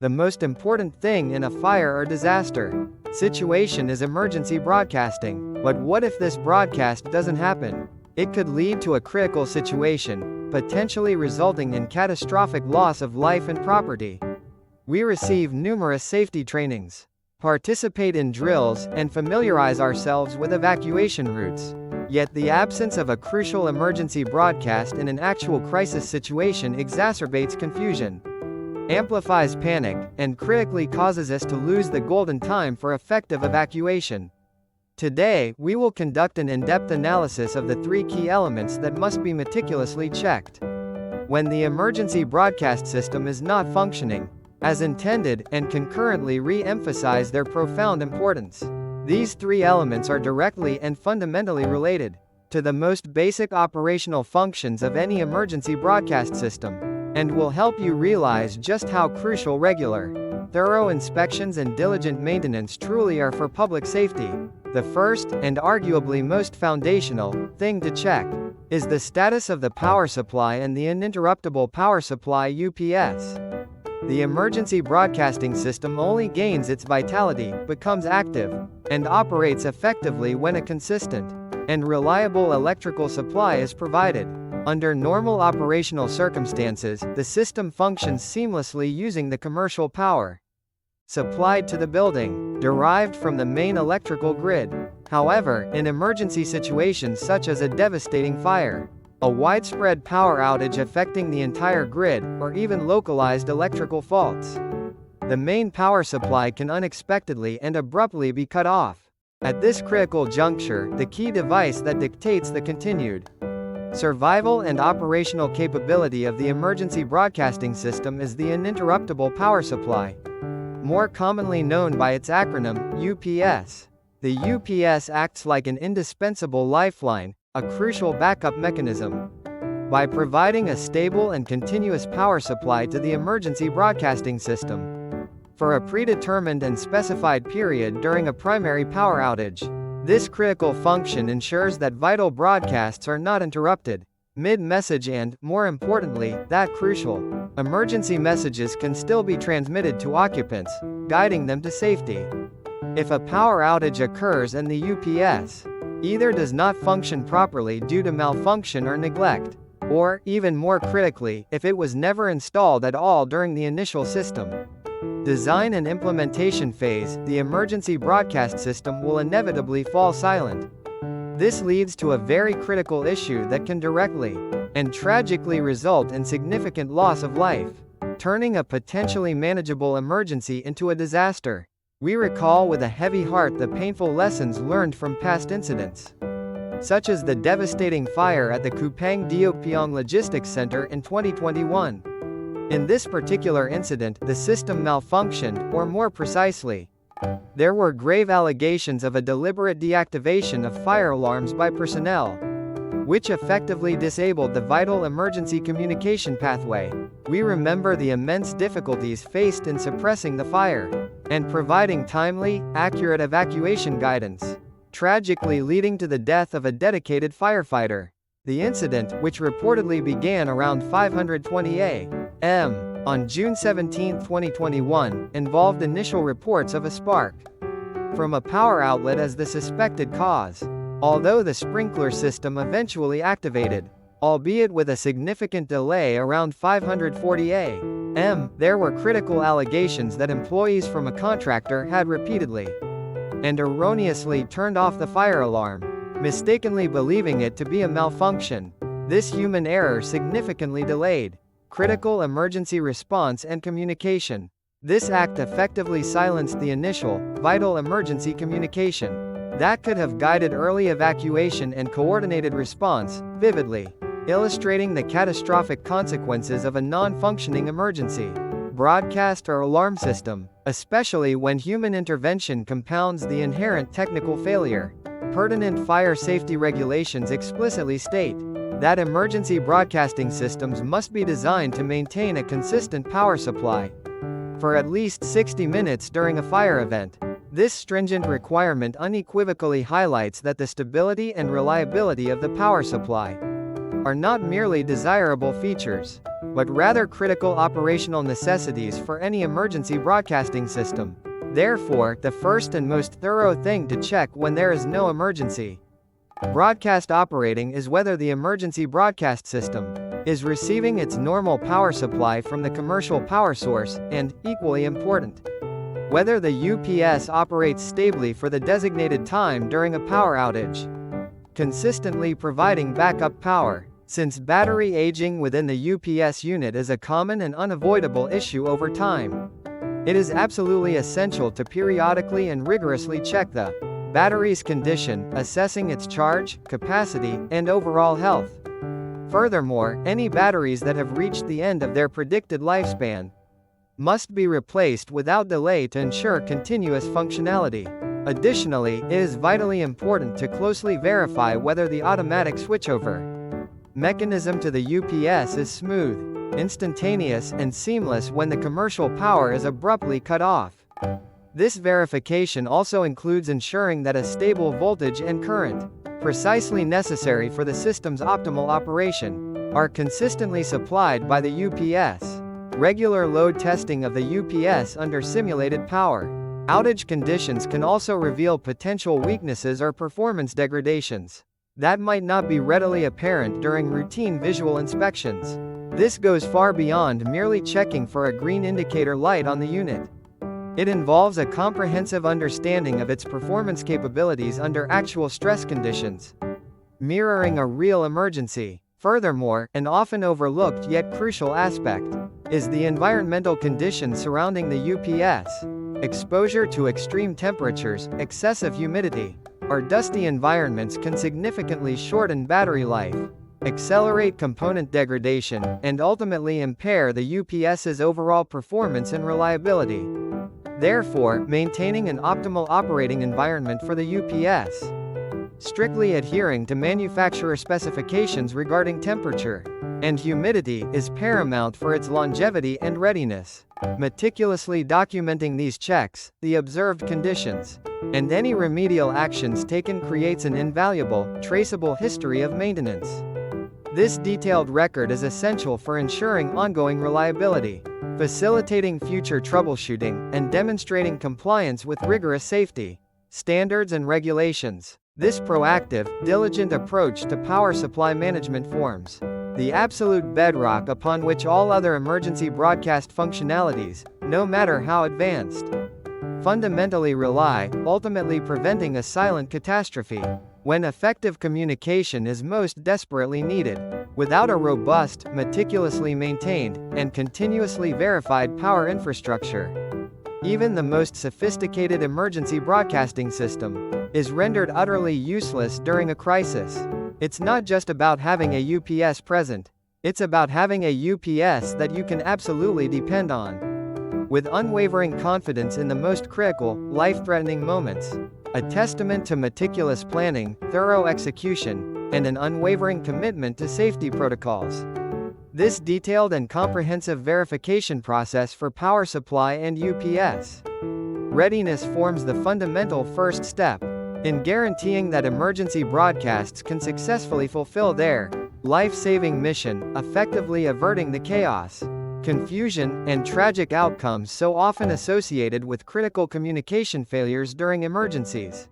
The most important thing in a fire or disaster situation is emergency broadcasting. But what if this broadcast doesn't happen? It could lead to a critical situation, potentially resulting in catastrophic loss of life and property. We receive numerous safety trainings, participate in drills, and familiarize ourselves with evacuation routes. Yet the absence of a crucial emergency broadcast in an actual crisis situation exacerbates confusion, amplifies panic, and critically causes us to lose the golden time for effective evacuation. Today, we will conduct an in-depth analysis of the three key elements that must be meticulously checked when the emergency broadcast system is not functioning as intended, and concurrently re-emphasize their profound importance. These three elements are directly and fundamentally related to the most basic operational functions of any emergency broadcast system, and will help you realize just how crucial regular, thorough inspections and diligent maintenance truly are for public safety. The first, and arguably most foundational, thing to check is the status of the power supply and the uninterruptible power supply (UPS). The emergency broadcasting system only gains its vitality, becomes active, and operates effectively when a consistent and reliable electrical supply is provided. Under normal operational circumstances, the system functions seamlessly using the commercial power supplied to the building, derived from the main electrical grid. However, in emergency situations such as a devastating fire, a widespread power outage affecting the entire grid, or even localized electrical faults, the main power supply can unexpectedly and abruptly be cut off. At this critical juncture, the key device that dictates the continued survival and operational capability of the emergency broadcasting system is the uninterruptible power supply, more commonly known by its acronym, UPS. The UPS acts like an indispensable lifeline, a crucial backup mechanism, by providing a stable and continuous power supply to the emergency broadcasting system for a predetermined and specified period during a primary power outage. This critical function ensures that vital broadcasts are not interrupted mid-message and, more importantly, that crucial emergency messages can still be transmitted to occupants, guiding them to safety. If a power outage occurs and the UPS either does not function properly due to malfunction or neglect, or, even more critically, if it was never installed at all during the initial system design and implementation phase, the emergency broadcast system will inevitably fall silent. This leads to a very critical issue that can directly and tragically result in significant loss of life, turning a potentially manageable emergency into a disaster. We recall with a heavy heart the painful lessons learned from past incidents, such as the devastating fire at the Kupang Diokpyong Logistics Center in 2021. In this particular incident, the system malfunctioned, or more precisely, there were grave allegations of a deliberate deactivation of fire alarms by personnel, which effectively disabled the vital emergency communication pathway. We remember the immense difficulties faced in suppressing the fire and providing timely, accurate evacuation guidance, tragically leading to the death of a dedicated firefighter. The incident, which reportedly began around 5:20 a.m. on June 17, 2021, involved initial reports of a spark from a power outlet as the suspected cause. Although the sprinkler system eventually activated, albeit with a significant delay around 5:40 a.m., there were critical allegations that employees from a contractor had repeatedly and erroneously turned off the fire alarm, mistakenly believing it to be a malfunction. This human error significantly delayed critical emergency response and communication. This act effectively silenced the initial, vital emergency communication that could have guided early evacuation and coordinated response, vividly illustrating the catastrophic consequences of a non-functioning emergency broadcast or alarm system, especially when human intervention compounds the inherent technical failure. Pertinent fire safety regulations explicitly state that emergency broadcasting systems must be designed to maintain a consistent power supply for at least 60 minutes during a fire event. This stringent requirement unequivocally highlights that the stability and reliability of the power supply are not merely desirable features, but rather critical operational necessities for any emergency broadcasting system. Therefore, the first and most thorough thing to check when there is no emergency broadcast operating is whether the emergency broadcast system is receiving its normal power supply from the commercial power source, and, equally important, whether the UPS operates stably for the designated time during a power outage, consistently providing backup power. Since battery aging within the UPS unit is a common and unavoidable issue over time, it is absolutely essential to periodically and rigorously check the battery's condition, assessing its charge, capacity, and overall health. Furthermore, any batteries that have reached the end of their predicted lifespan must be replaced without delay to ensure continuous functionality. Additionally, it is vitally important to closely verify whether the automatic switchover mechanism to the UPS is smooth, instantaneous, and seamless when the commercial power is abruptly cut off. This verification also includes ensuring that a stable voltage and current, precisely necessary for the system's optimal operation, are consistently supplied by the UPS. Regular load testing of the UPS under simulated power outage conditions can also reveal potential weaknesses or performance degradations that might not be readily apparent during routine visual inspections. This goes far beyond merely checking for a green indicator light on the unit. It involves a comprehensive understanding of its performance capabilities under actual stress conditions, mirroring a real emergency. Furthermore, an often overlooked yet crucial aspect is the environmental conditions surrounding the UPS. Exposure to extreme temperatures, excessive humidity, or dusty environments can significantly shorten battery life, accelerate component degradation, and ultimately impair the UPS's overall performance and reliability. Therefore, maintaining an optimal operating environment for the UPS, strictly adhering to manufacturer specifications regarding temperature and humidity, is paramount for its longevity and readiness. Meticulously documenting these checks, the observed conditions, and any remedial actions taken creates an invaluable, traceable history of maintenance. This detailed record is essential for ensuring ongoing reliability, facilitating future troubleshooting, and demonstrating compliance with rigorous safety standards and regulations. This proactive, diligent approach to power supply management forms the absolute bedrock upon which all other emergency broadcast functionalities, no matter how advanced, fundamentally rely, ultimately preventing a silent catastrophe when effective communication is most desperately needed. Without a robust, meticulously maintained, and continuously verified power infrastructure, even the most sophisticated emergency broadcasting system is rendered utterly useless during a crisis. It's not just about having a UPS present, it's about having a UPS that you can absolutely depend on, with unwavering confidence in the most critical, life-threatening moments. A testament to meticulous planning, thorough execution, and an unwavering commitment to safety protocols. This detailed and comprehensive verification process for power supply and UPS readiness forms the fundamental first step in guaranteeing that emergency broadcasts can successfully fulfill their life-saving mission, effectively averting the chaos, confusion, and tragic outcomes so often associated with critical communication failures during emergencies.